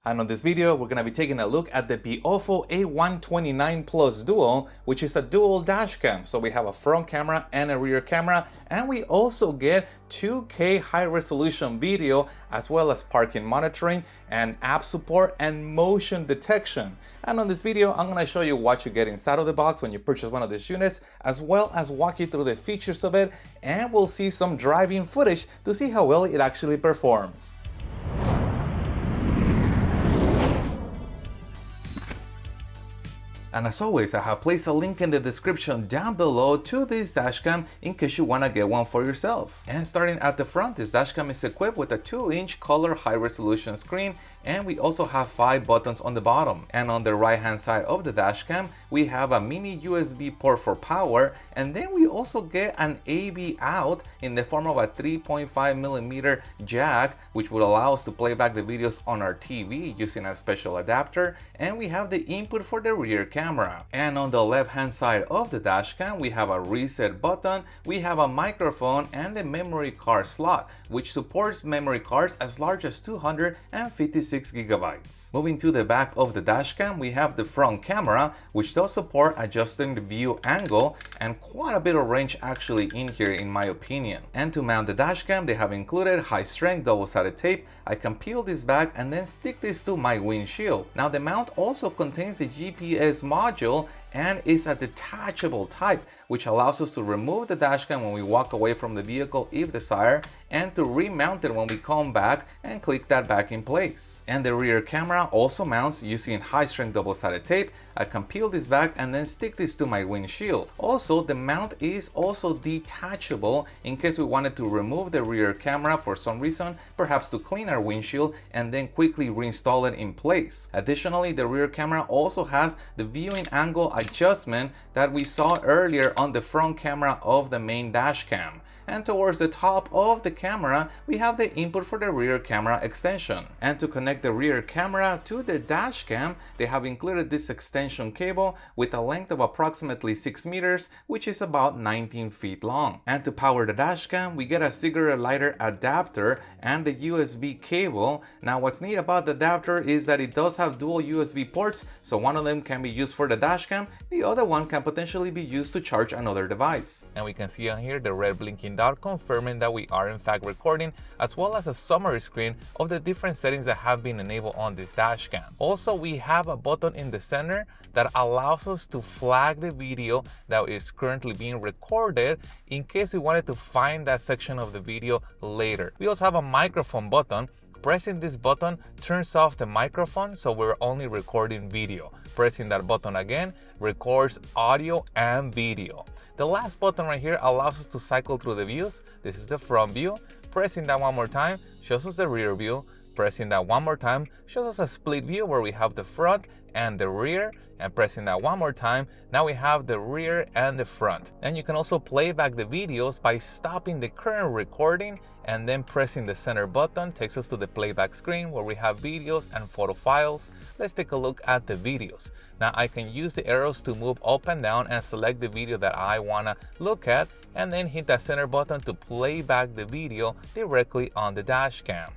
And on this video, we're going to be taking a look at the VIOFO A129 Plus Duo, which is a dual dash cam. So we have a front camera and a rear camera, and we also get 2K high resolution video, as well as parking monitoring and app support and motion detection. And on this video, I'm going to show you what you get inside of the box when you purchase one of these units, as well as walk you through the features of it, and we'll see some driving footage to see how well it actually performs. And as always, I have placed a link in the description down below to this dashcam in case you want to get one for yourself. And starting at the front, this dashcam is equipped with a 2-inch color high-resolution screen, and we also have 5 buttons on the bottom. And on the right hand side of the dashcam, we have a mini USB port for power, and then we also get an AV out in the form of a 3.5mm jack, which would allow us to play back the videos on our TV using a special adapter. And we have the input for the rear camera. And on the left hand side of the dashcam, we have a reset button, we have a microphone, and the memory card slot, which supports memory cards as large as 256 gigabytes. Moving to the back of the dashcam, we have the front camera, which does support adjusting the view angle, and quite a bit of range actually in here in my opinion. And to mount the dashcam, they have included high strength double-sided tape. I can peel this back and then stick this to my windshield. Now the mount also contains the GPS module and is a detachable type, which allows us to remove the dashcam when we walk away from the vehicle if desired, and to remount it when we come back and click that back in place. And the rear camera also mounts using high-strength double-sided tape. I can peel this back and then stick this to my windshield. Also, the mount is also detachable in case we wanted to remove the rear camera for some reason, perhaps to clean our windshield and then quickly reinstall it in place. Additionally, the rear camera also has the viewing angle adjustment that we saw earlier on the front camera of the main dash cam. And towards the top of the camera, we have the input for the rear camera extension. And to connect the rear camera to the dash cam, they have included this extension cable with a length of approximately 6 meters, which is about 19 feet long. And to power the dash cam, we get a cigarette lighter adapter and the USB cable. Now what's neat about the adapter is that it does have dual USB ports, so one of them can be used for the dash cam, the other one can potentially be used to charge another device. And we can see on here the red blinking dot confirming that we are in fact recording, as well as a summary screen of the different settings that have been enabled on this dash cam. Also, we have a button in the center that allows us to flag the video that is currently being recorded in case we wanted to find that section of the video later. We also have a microphone button. Pressing this button turns off the microphone, so we're only recording video. Pressing that button again records audio and video. The last button right here allows us to cycle through the views. This is the front view. Pressing that one more time shows us the rear view. Pressing that one more time shows us a split view where we have the front and the rear, and pressing that one more time, now we have the rear and the front. And you can also play back the videos by stopping the current recording and then pressing the center button takes us to the playback screen where we have videos and photo files. Let's take a look at the videos. Now I can use the arrows to move up and down and select the video that I wanna look at, and then hit that center button to play back the video directly on the dash cam.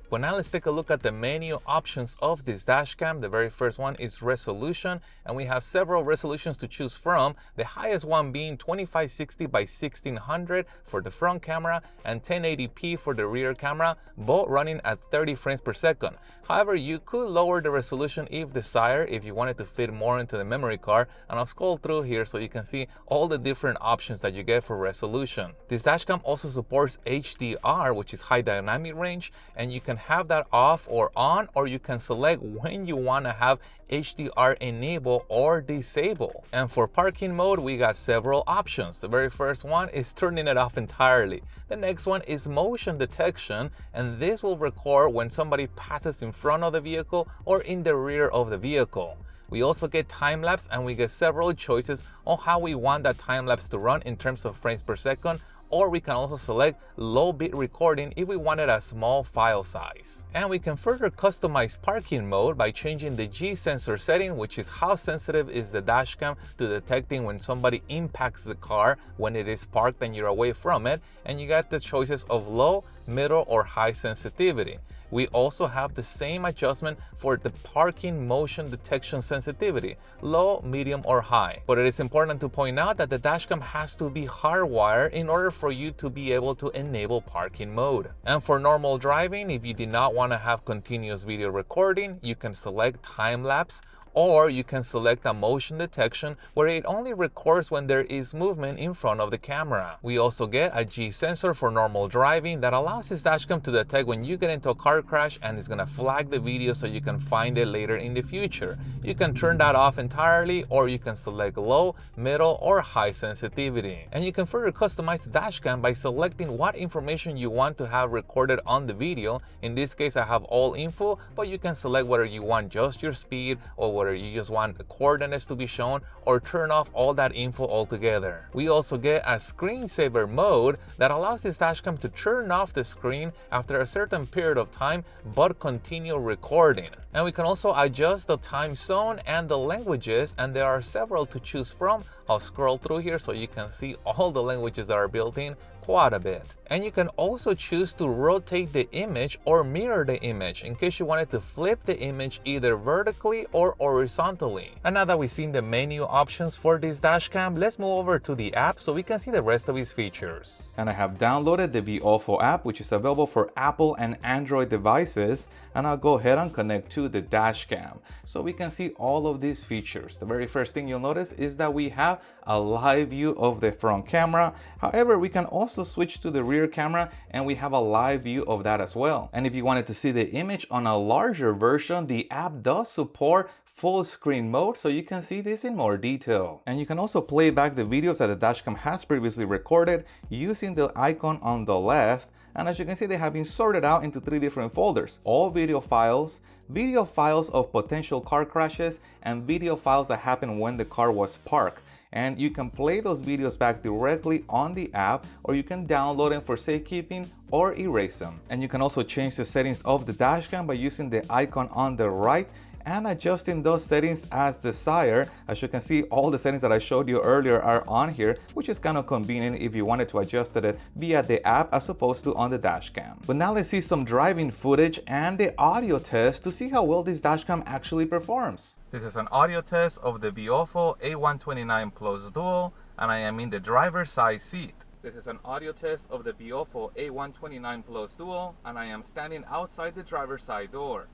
But now let's take a look at the menu options of this dashcam. The very first one is resolution, and we have several resolutions to choose from. The highest one being 2560 by 1600 for the front camera and 1080p for the rear camera, both running at 30 frames per second. However, you could lower the resolution if desired, if you wanted to fit more into the memory card, and I'll scroll through here so you can see all the different options that you get for resolution. This dashcam also supports HDR, which is high dynamic range, and you can have that off or on, or you can select when you want to have HDR enable or disable. And for parking mode, we got several options. The very first one is turning it off entirely. The next one is motion detection, and this will record when somebody passes in front of the vehicle or in the rear of the vehicle. We also get time lapse, and we get several choices on how we want that time lapse to run in terms of frames per second, or we can also select low bit recording if we wanted a small file size. And we can further customize parking mode by changing the G sensor setting, which is how sensitive is the dashcam to detecting when somebody impacts the car when it is parked and you're away from it. And you got the choices of low, middle, or high sensitivity. We also have the same adjustment for the parking motion detection sensitivity, low, medium, or high. But it is important to point out that the dashcam has to be hardwired in order for you to be able to enable parking mode. And for normal driving, if you do not want to have continuous video recording, you can select time-lapse, or you can select a motion detection where it only records when there is movement in front of the camera. We also get a G sensor for normal driving that allows this dashcam to detect when you get into a car crash, and it's gonna flag the video so you can find it later in the future. You can turn that off entirely, or you can select low, middle, or high sensitivity. And you can further customize the dashcam by selecting what information you want to have recorded on the video. In this case, I have all info, but you can select whether you want just your speed, or whether you just want the coordinates to be shown, or turn off all that info altogether. We also get a screensaver mode that allows this dashcam to turn off the screen after a certain period of time but continue recording. And we can also adjust the time zone and the languages, and there are several to choose from. I'll scroll through here so you can see all the languages that are built in, quite a bit. And you can also choose to rotate the image or mirror the image in case you wanted to flip the image either vertically or horizontally. And now that we've seen the menu options for this dashcam, let's move over to the app so we can see the rest of its features. And I have downloaded the VIOFO app, which is available for Apple and Android devices, and I'll go ahead and connect to the dashcam so we can see all of these features. The very first thing you'll notice is that we have a live view of the front camera. However, we can also switch to the rear camera and we have a live view of that as well. And if you wanted to see the image on a larger version, the app does support full screen mode, so you can see this in more detail. And you can also play back the videos that the dashcam has previously recorded using the icon on the left. And as you can see, they have been sorted out into 3 different folders: all video files of potential car crashes, and video files that happened when the car was parked. And you can play those videos back directly on the app, or you can download them for safekeeping or erase them. And you can also change the settings of the dashcam by using the icon on the right and adjusting those settings as desired. As you can see, all the settings that I showed you earlier are on here, which is kind of convenient if you wanted to adjust it via the app as opposed to on the dashcam. But now let's see some driving footage and the audio test to see how well this dashcam actually performs. This is an audio test of the VIOFO A129 Plus Dual, and I am in the driver's side seat. This is an audio test of the VIOFO A129 Plus Dual, and I am standing outside the driver's side door.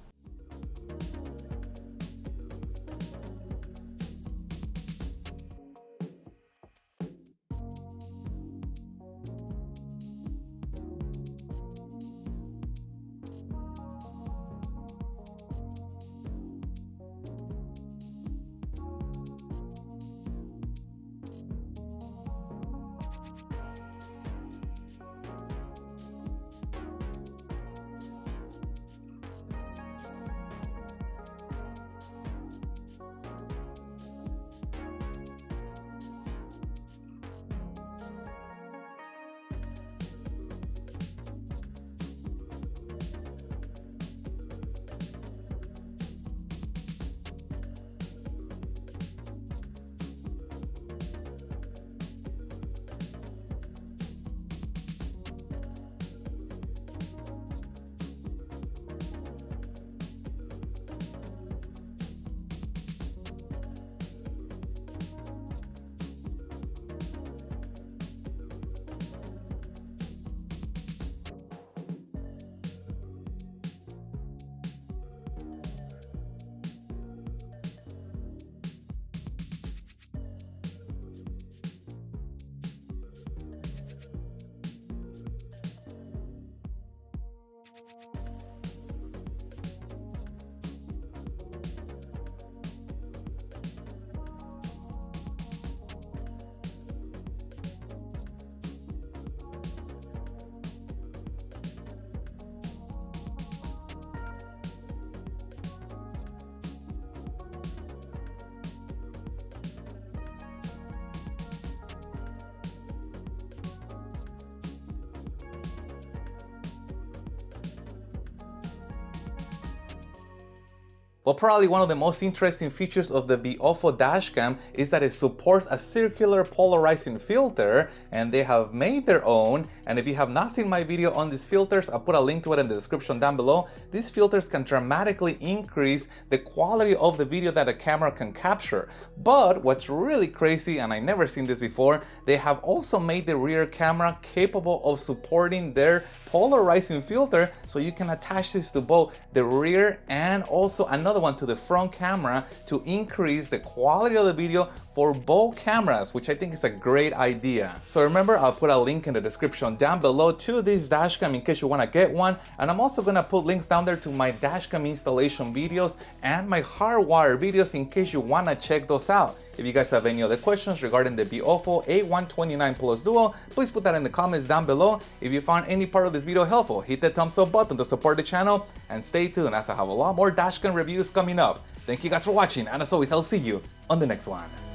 Well, probably one of the most interesting features of the VIOFO Dashcam is that it supports a circular polarizing filter, and they have made their own. And if you have not seen my video on these filters, I'll put a link to it in the description down below. These filters can dramatically increase the quality of the video that a camera can capture. But what's really crazy, and I never seen this before, they have also made the rear camera capable of supporting their polarizing filter, so you can attach this to both the rear and also another one to the front camera to increase the quality of the video for both cameras, which I think is a great idea. So remember, I'll put a link in the description down below to this dashcam in case you want to get one, and I'm also gonna put links down there to my dashcam installation videos and my hardwire videos in case you want to check those out. If you guys have any other questions regarding the VIOFO A129 Plus Duo, please put that in the comments down below. If you found any part of this video helpful, hit the thumbs up button to support the channel, and stay tuned as I have a lot more dashcam reviews coming up. Thank you guys for watching, and as always, I'll see you on the next one.